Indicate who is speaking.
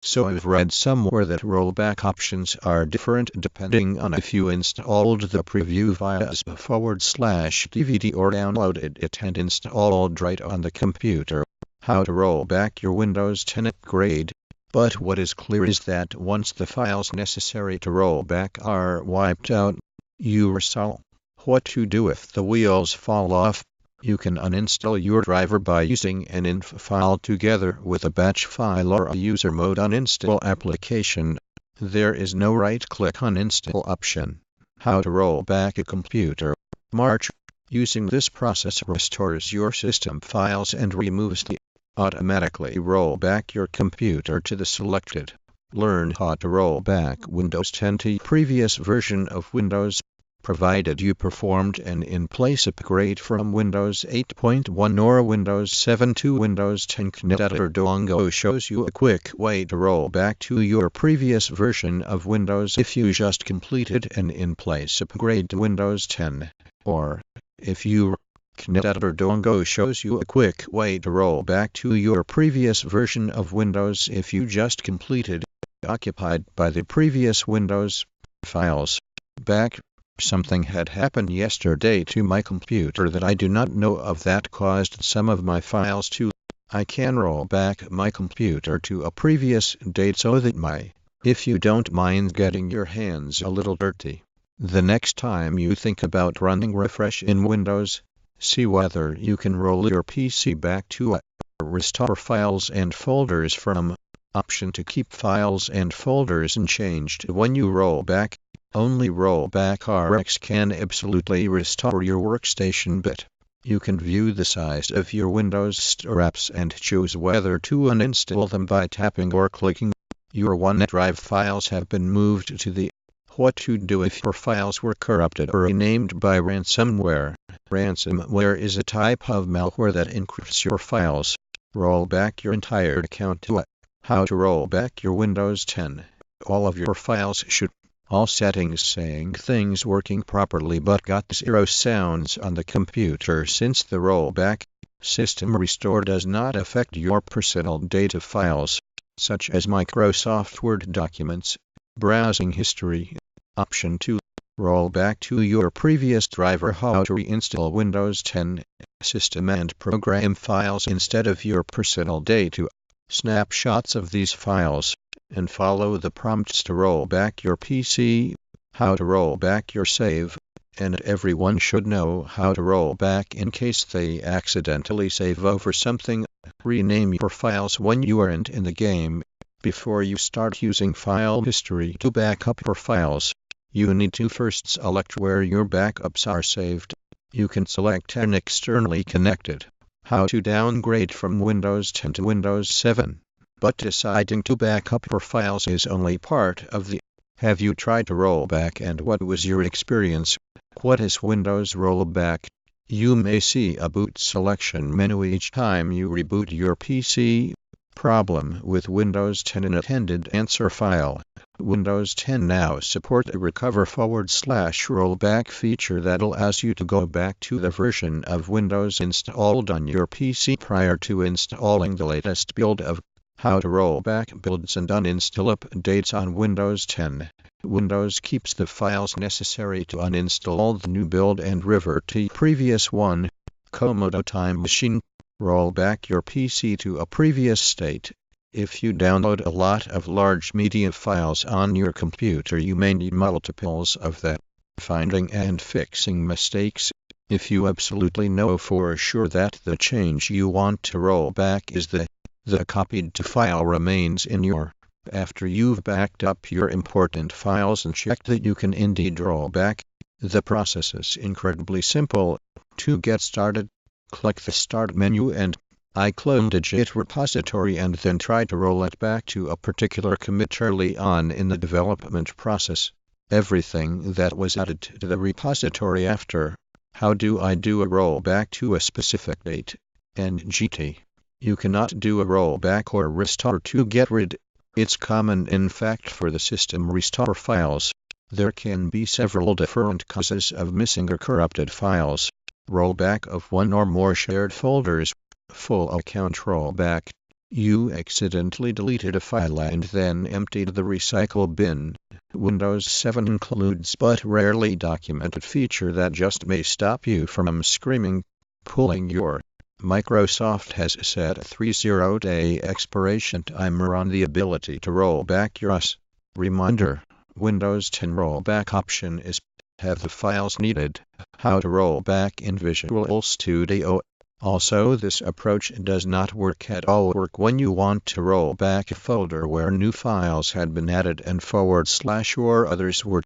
Speaker 1: So I've read somewhere that rollback options are different depending on if you installed the preview via /DVD or downloaded it and installed right on the computer. How to roll back your Windows 10 upgrade. But what is clear is that once the files necessary to roll back are wiped out, you restall. What to do if the wheels fall off? You can uninstall your driver by using an inf file together with a batch file or a user mode uninstall application. There is no right-click uninstall option. How to roll back a computer. March. Using this process restores your system files and removes the automatically roll back your computer to the selected. Learn how to roll back Windows 10 to previous version of Windows, provided you performed an in-place upgrade from Windows 8.1 or Windows 7 to Windows 10. Editor Dongo shows you a quick way to roll back to your previous version of Windows if you just completed an in-place upgrade to Windows 10, or if you Editor Dongo shows you a quick way to roll back to your previous version of Windows if you just completed occupied by the previous Windows files. Back. Something had happened yesterday to my computer that I do not know of that caused some of my files to. I can roll back my computer to a previous date so that if you don't mind getting your hands a little dirty, the next time you think about running refresh in Windows, see whether you can roll your PC back to a restore files and folders from option to keep files and folders unchanged when you roll back. Only Rollback RX can absolutely restore your workstation bit. You can view the size of your Windows Store apps and choose whether to uninstall them by tapping or clicking. Your OneDrive files have been moved to the What to do if your files were corrupted or renamed by ransomware. Ransomware is a type of malware that encrypts your files. Roll back your entire account to How to roll back your Windows 10. All of your files should all settings saying things working properly but got 0 sounds on the computer since the rollback system restore does not affect your personal data files, such as Microsoft Word documents, browsing history. Option 2. Roll back to your previous driver. How to reinstall Windows 10 system and program files instead of your personal data. Snapshots of these files and follow the prompts to roll back your PC. How to roll back your save. And everyone should know how to roll back in case they accidentally save over something. Rename your files when you aren't in the game. Before you start using file history to back up your files, you need to first select where your backups are saved. You can select an externally connected. How to downgrade from Windows 10 to Windows 7. But deciding to back up your files is only part of the. Have you tried to roll back and what was your experience? What is Windows rollback? You may see a boot selection menu each time you reboot your PC. Problem with Windows 10 intended answer file. Windows 10 now support a recover/rollback feature that allows you to go back to the version of Windows installed on your PC prior to installing the latest build of. How to roll back builds and uninstall updates on Windows 10. Windows keeps the files necessary to uninstall the new build and revert to previous one. Komodo Time Machine. Roll back your PC to a previous state. If you download a lot of large media files on your computer, you may need multiples of them. Finding and fixing mistakes. If you absolutely know for sure that the change you want to roll back is the copied to file remains in your. After you've backed up your important files and checked that you can indeed roll back, the process is incredibly simple. To get started, click the Start menu and iClone a JIT repository and then try to roll it back to a particular commit early on in the development process. Everything that was added to the repository after. How do I do a rollback to a specific date? NGT. You cannot do a rollback or restore to get rid. It's common in fact for the system restore files. There can be several different causes of missing or corrupted files. Rollback of one or more shared folders. Full account rollback. You accidentally deleted a file and then emptied the recycle bin. Windows 7 includes but rarely documented feature that just may stop you from screaming, pulling your. Microsoft has set a 30-day expiration timer on the ability to roll back your OS. Reminder: Windows 10 rollback option is have the files needed. How to roll back in Visual Studio. Also, this approach does not work at all when you want to roll back a folder where new files had been added and / or others were